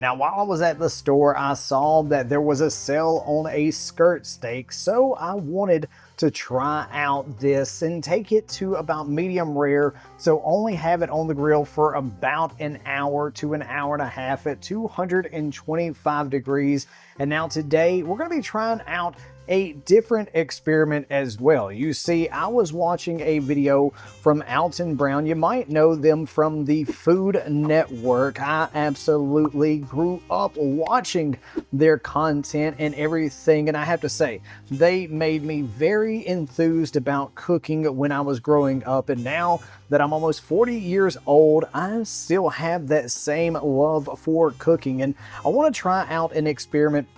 Now, while I was at the store, I saw that there was a sale on a skirt steak, so I wanted to try out this and take it to about medium rare, so only have it on the grill for about an hour to an hour and a half at 225 degrees. And now today, we're going to be trying out a different experiment as well. You see, I was watching a video from Alton Brown. You might know them from the Food Network. I absolutely grew up watching their content and everything, and I have to say, they made me very enthused about cooking when I was growing up, and now that I'm almost 40 years old, I still have that same love for cooking, and I want to try out an experiment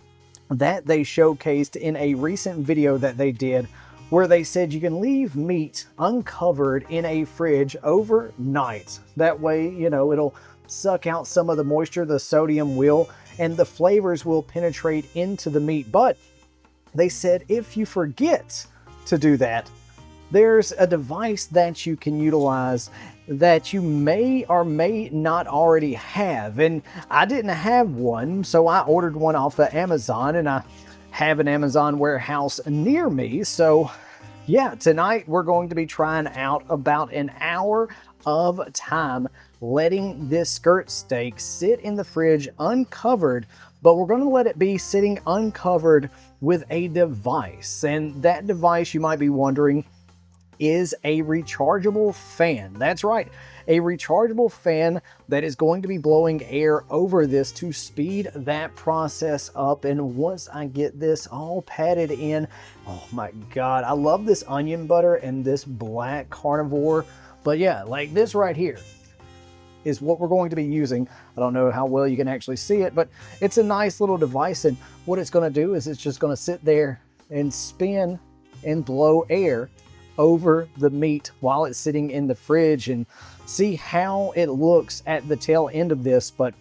that they showcased in a recent video that they did, where they said you can leave meat uncovered in a fridge overnight. That way, you know, it'll suck out some of the moisture, the sodium will, and the flavors will penetrate into the meat. But they said if you forget to do that, there's a device that you can utilize that you may or may not already have. And I didn't have one, so I ordered one off of Amazon, and I have an Amazon warehouse near me. So yeah, tonight we're going to be trying out about an hour of time letting this skirt steak sit in the fridge uncovered, but we're going to let it be sitting uncovered with a device. And that device, you might be wondering, is a rechargeable fan. That's right, a rechargeable fan that is going to be blowing air over this to speed that process up. And once I get this all patted in, oh my God, I love this onion butter and this black carnivore. But yeah, like this right here is what we're going to be using. I don't know how well you can actually see it, but it's a nice little device. And what it's going to do is it's just going to sit there and spin and blow air over the meat while it's sitting in the fridge, and see how it looks at the tail end of this. But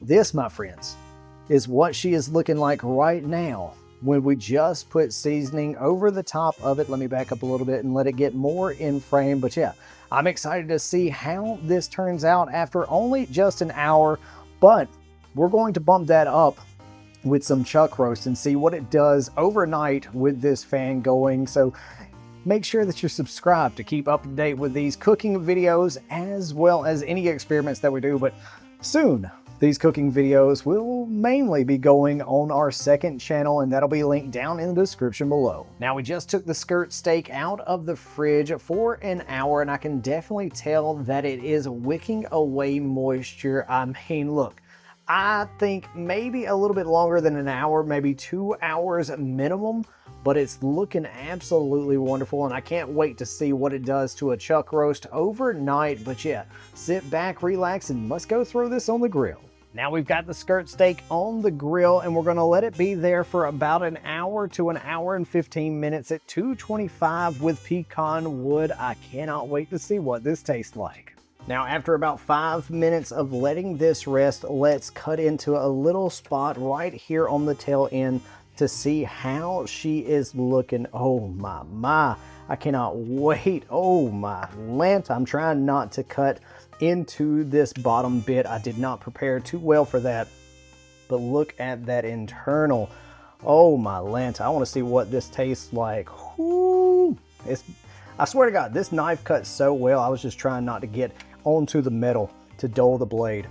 this, my friends, is what she is looking like right now when we just put seasoning over the top of it. Let me back up a little bit and let it get more in frame. But yeah, I'm excited to see how this turns out after only just an hour. But we're going to bump that up with some chuck roast and see what it does overnight with this fan going. So make sure that you're subscribed to keep up to date with these cooking videos as well as any experiments that we do. But soon, these cooking videos will mainly be going on our second channel, and that'll be linked down in the description below. Now, we just took the skirt steak out of the fridge for an hour, and I can definitely tell that it is wicking away moisture. I mean, look, I think maybe a little bit longer than an hour, maybe 2 hours minimum, but it's looking absolutely wonderful, and I can't wait to see what it does to a chuck roast overnight. But yeah, sit back, relax, and let's go throw this on the grill. Now we've got the skirt steak on the grill, and we're gonna let it be there for about an hour to an hour and 15 minutes at 225 with pecan wood. I cannot wait to see what this tastes like. Now, after about 5 minutes of letting this rest, let's cut into a little spot right here on the tail end to see how she is looking. Oh my, I cannot wait. Oh my Lent, I'm trying not to cut into this bottom bit. I did not prepare too well for that, but look at that internal. Oh my Lent, I want to see what this tastes like. Whoo. I swear to God, this knife cuts so well. I was just trying not to get onto the metal to dull the blade.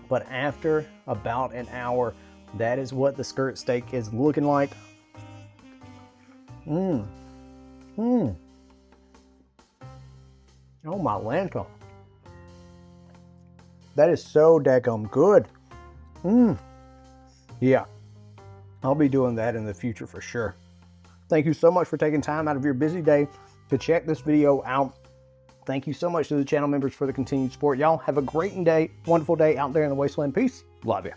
But after about an hour, that is what the skirt steak is looking like. Oh my Lanta. That is so daggum good. Yeah, I'll be doing that in the future for sure. Thank you so much for taking time out of your busy day to check this video out. Thank you so much to the channel members for the continued support. Y'all have a great day, wonderful day out there in the wasteland. Peace. Love you.